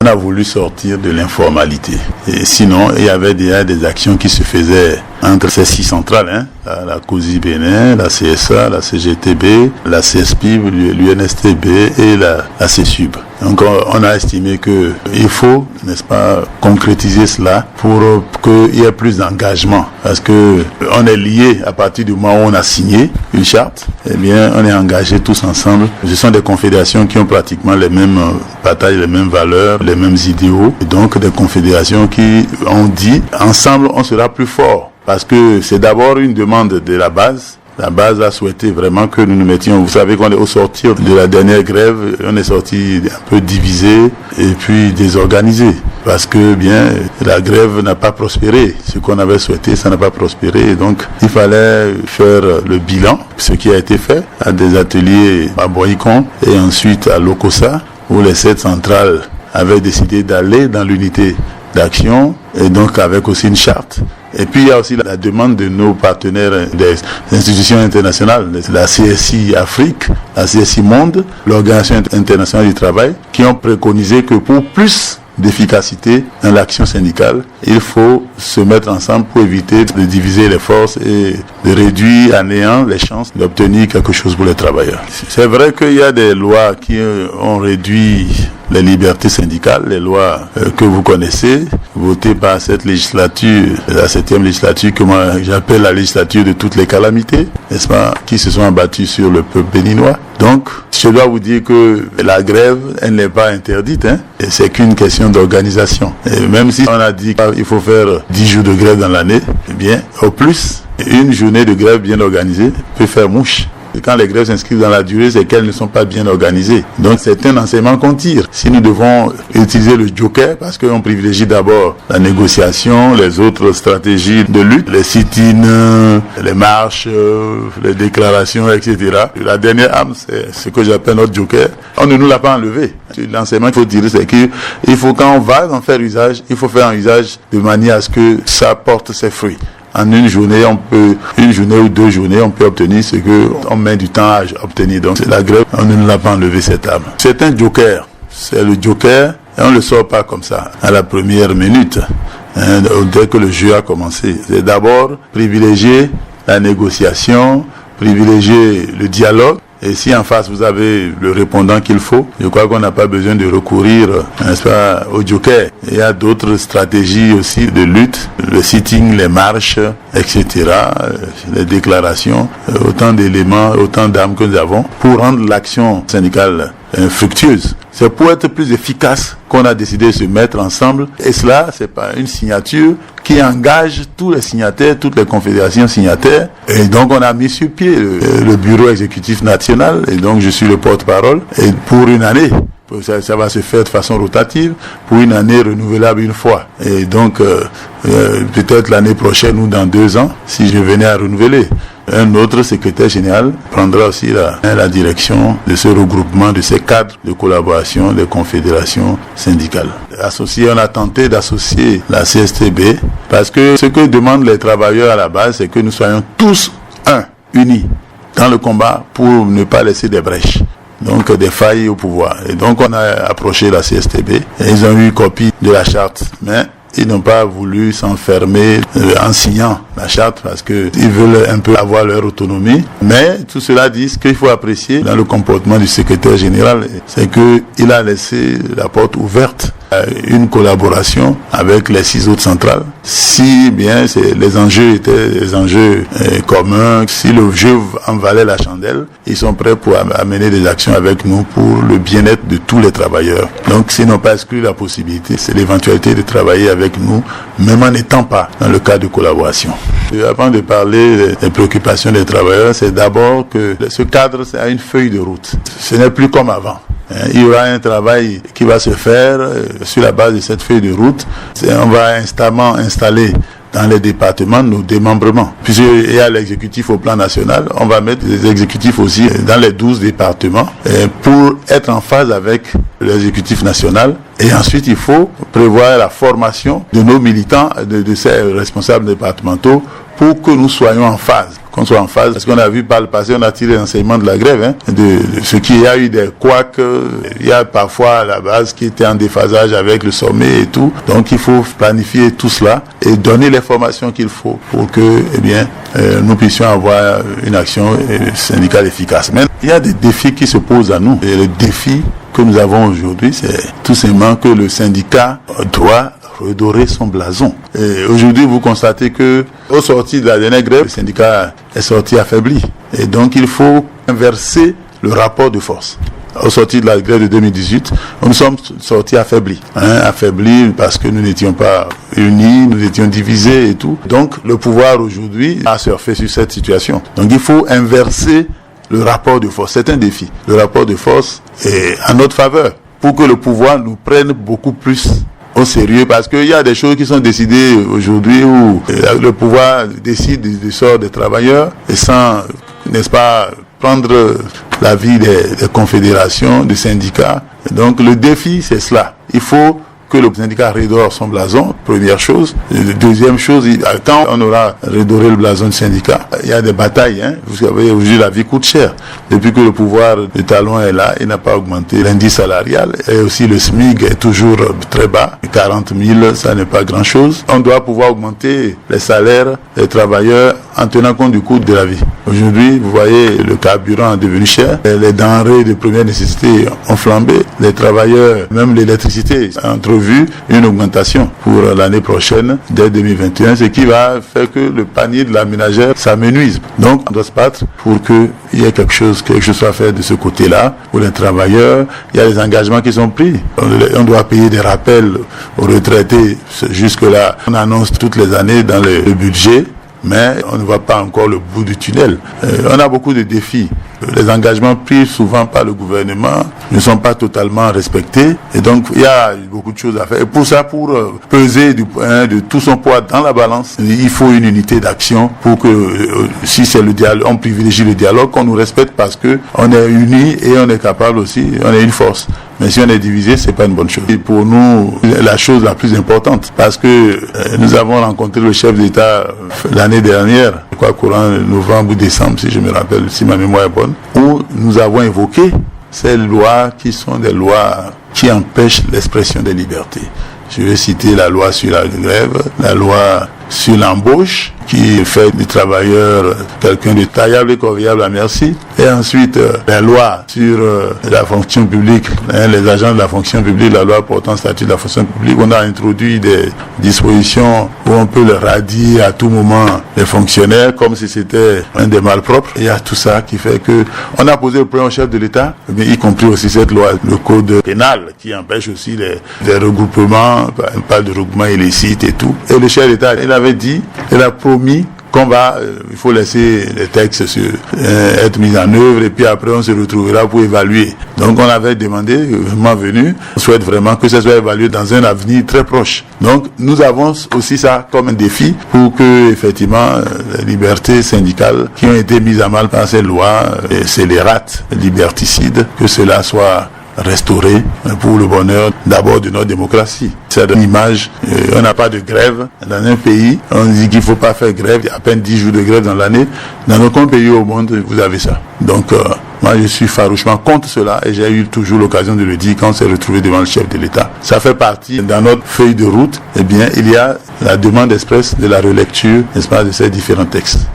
on a voulu sortir de l'informalité. Et sinon, il y avait déjà des actions qui se faisaient entre ces 6 centrales, la COSI Bénin, la CSA, la CGTB, la CSPIB, l'UNSTB et la CSUB. Donc on a estimé qu'il faut, n'est-ce pas, concrétiser cela pour qu'il y ait plus d'engagement. Parce que on est liés à partir du moment où on a signé une charte, eh bien on est engagés tous ensemble. Ce sont des confédérations qui ont pratiquement les mêmes, partagent les mêmes valeurs, les mêmes idéaux. Et donc des confédérations qui ont dit, ensemble on sera plus fort. Parce que c'est d'abord une demande de la base. La base a souhaité vraiment que nous nous mettions. Vous savez qu'on est au sortir de la dernière grève, on est sorti un peu divisé et puis désorganisé. Parce que bien, la grève n'a pas prospéré. Ce qu'on avait souhaité, ça n'a pas prospéré. Et donc, il fallait faire le bilan, ce qui a été fait à des ateliers à Boycon et ensuite à Lokossa, où les 7 centrales avaient décidé d'aller dans l'unité d'action et donc avec aussi une charte. Et puis il y a aussi la demande de nos partenaires des institutions internationales, la CSI Afrique, la CSI Monde, l'Organisation internationale du travail, qui ont préconisé que pour plus d'efficacité dans l'action syndicale, il faut se mettre ensemble pour éviter de diviser les forces et de réduire à néant les chances d'obtenir quelque chose pour les travailleurs. C'est vrai qu'il y a des lois qui ont réduit les libertés syndicales, les lois que vous connaissez, votées par cette législature, la 7e législature que moi j'appelle la législature de toutes les calamités, n'est-ce pas, qui se sont abattues sur le peuple béninois. Donc, je dois vous dire que la grève, elle n'est pas interdite, et c'est qu'une question d'organisation. Et même si on a dit qu'il faut faire 10 jours de grève dans l'année, eh bien, au plus, une journée de grève bien organisée peut faire mouche. Et quand les grèves s'inscrivent dans la durée, c'est qu'elles ne sont pas bien organisées. Donc c'est un enseignement qu'on tire. Si nous devons utiliser le joker, parce qu'on privilégie d'abord la négociation, les autres stratégies de lutte, les sit-ins, les marches, les déclarations, etc. La dernière arme, c'est ce que j'appelle notre joker. On ne nous l'a pas enlevé. L'enseignement qu'il faut tirer, c'est qu'il faut, quand on va en faire usage, il faut faire un usage de manière à ce que ça porte ses fruits. En une journée ou 2 journées, on peut obtenir ce qu'on met du temps à obtenir. Donc, la grève, on ne l'a pas enlevé cette arme. C'est un joker. C'est le joker et on ne le sort pas comme ça, à la première minute, dès que le jeu a commencé. C'est d'abord privilégier la négociation, privilégier le dialogue. Et si en face vous avez le répondant qu'il faut, je crois qu'on n'a pas besoin de recourir, n'est-ce pas, au joker. Il y a d'autres stratégies aussi de lutte, le sitting, les marches, etc., les déclarations, autant d'éléments, autant d'armes que nous avons pour rendre l'action syndicale fructueuse. C'est pour être plus efficace qu'on a décidé de se mettre ensemble. Et cela, c'est pas une signature qui engage tous les signataires, toutes les confédérations signataires. Et donc, on a mis sur pied le bureau exécutif national. Et donc, je suis le porte-parole. Et pour une année, ça va se faire de façon rotative, pour une année renouvelable une fois. Et donc, peut-être l'année prochaine ou dans 2 ans, si je venais à renouveler. Un autre secrétaire général prendra aussi la direction de ce regroupement, de ces cadres de collaboration des confédérations syndicales. On a tenté d'associer la CSTB parce que ce que demandent les travailleurs à la base, c'est que nous soyons tous unis dans le combat pour ne pas laisser des brèches. Donc des failles au pouvoir. Et donc on a approché la CSTB et ils ont eu copie de la charte. Mais ils n'ont pas voulu s'enfermer en signant la charte parce que ils veulent un peu avoir leur autonomie. Mais tout cela dit, ce qu'il faut apprécier dans le comportement du secrétaire général, c'est qu'il a laissé la porte ouverte à une collaboration avec les 6 autres centrales. Si bien les enjeux étaient des enjeux communs, si le jeu en valait la chandelle, ils sont prêts pour amener des actions avec nous pour le bien-être de tous les travailleurs. Donc s'ils n'ont pas exclu la possibilité, c'est l'éventualité de travailler avec nous, même en n'étant pas dans le cadre de collaboration. Et avant de parler des préoccupations des travailleurs, c'est d'abord que ce cadre, c'est une feuille de route. Ce n'est plus comme avant. Il y aura un travail qui va se faire sur la base de cette feuille de route. On va instamment installer dans les départements nos démembrements. Puisqu'il y a l'exécutif au plan national, on va mettre des exécutifs aussi dans les 12 départements pour être en phase avec l'exécutif national. Et ensuite, il faut prévoir la formation de nos militants, de ces responsables départementaux, pour que nous soyons en phase. qu'on soit en phase. Parce qu'on a vu par le passé, on a tiré l'enseignement de la grève, de ce qu'il y a eu des couacs, il y a parfois à la base qui était en déphasage avec le sommet et tout. Donc il faut planifier tout cela et donner les formations qu'il faut pour que, nous puissions avoir une action syndicale efficace. Mais il y a des défis qui se posent à nous. Et le défi que nous avons aujourd'hui, c'est tout simplement que le syndicat doit redorer son blason. Et aujourd'hui, vous constatez que, au sorti de la dernière grève, le syndicat est sorti affaibli. Et donc, il faut inverser le rapport de force. Au sorti de la grève de 2018, nous sommes sortis affaiblis. Affaiblis parce que nous n'étions pas unis, nous étions divisés et tout. Donc, le pouvoir aujourd'hui a surfé sur cette situation. Donc, il faut inverser le rapport de force. C'est un défi. Le rapport de force est en notre faveur pour que le pouvoir nous prenne beaucoup plus au sérieux, parce qu'il y a des choses qui sont décidées aujourd'hui où le pouvoir décide du sort des travailleurs et sans, n'est-ce pas, prendre l'avis des confédérations, des syndicats. Et donc le défi, c'est cela. Il faut que le syndicat redore son blason, première chose. Deuxième chose, quand on aura redoré le blason du syndicat, il y a des batailles. Vous savez, aujourd'hui, la vie coûte cher. Depuis que le pouvoir de Talon est là, il n'a pas augmenté l'indice salarial. Et aussi, le SMIC est toujours très bas. 40 000, ça n'est pas grand-chose. On doit pouvoir augmenter les salaires des travailleurs en tenant compte du coût de la vie. Aujourd'hui, vous voyez, le carburant est devenu cher. Les denrées de première nécessité ont flambé. Les travailleurs, même l'électricité, ont vu une augmentation pour l'année prochaine, dès 2021, ce qui va faire que le panier de la ménagère s'amenuise. Donc, on doit se battre pour qu'il y ait quelque chose soit fait de ce côté-là. Pour les travailleurs, il y a des engagements qui sont pris. On doit payer des rappels aux retraités. Jusque-là, on annonce toutes les années dans le budget, mais on ne voit pas encore le bout du tunnel. On a beaucoup de défis. Les engagements pris souvent par le gouvernement ne sont pas totalement respectés. Et donc, il y a beaucoup de choses à faire. Et pour ça, pour peser de tout son poids dans la balance, il faut une unité d'action pour que, si c'est le dialogue, on privilégie le dialogue, qu'on nous respecte parce que on est unis et on est capable aussi, on est une force. Mais si on est divisé, c'est pas une bonne chose. Et pour nous, la chose la plus importante, parce que nous avons rencontré le chef d'État l'année dernière, courant novembre ou décembre, si je me rappelle, si ma mémoire est bonne, où nous avons évoqué ces lois qui sont des lois qui empêchent l'expression des libertés. Je vais citer la loi sur la grève, la loi sur l'embauche, qui fait du travailleur quelqu'un de taillable et corvéable à merci. Et ensuite, la loi sur la fonction publique, les agents de la fonction publique, la loi portant statut de la fonction publique. On a introduit des dispositions où on peut le radier à tout moment les fonctionnaires, comme si c'était un des malpropres. Il y a tout ça qui fait que on a posé le problème au chef de l'État, mais y compris aussi cette loi, le code pénal, qui empêche aussi les regroupements, pas de regroupement illicite et tout. Et le chef de l'État, il avait dit, il a promis qu'on va, il faut laisser les textes être mis en œuvre et puis après on se retrouvera pour évaluer. Donc on avait demandé, le moment venu, on souhaite vraiment que ça soit évalué dans un avenir très proche. Donc nous avons aussi ça comme un défi pour que effectivement les libertés syndicales qui ont été mises à mal par ces lois scélérates, liberticides, que cela soit restauré pour le bonheur d'abord de notre démocratie. C'est une image, on n'a pas de grève dans un pays, on dit qu'il ne faut pas faire grève, il y a à peine 10 jours de grève dans l'année. Dans aucun pays au monde, vous avez ça. Donc, moi je suis farouchement contre cela et j'ai eu toujours l'occasion de le dire quand on s'est retrouvé devant le chef de l'État. Ça fait partie, dans notre feuille de route, il y a la demande expresse de la relecture, n'est-ce pas, de ces différents textes.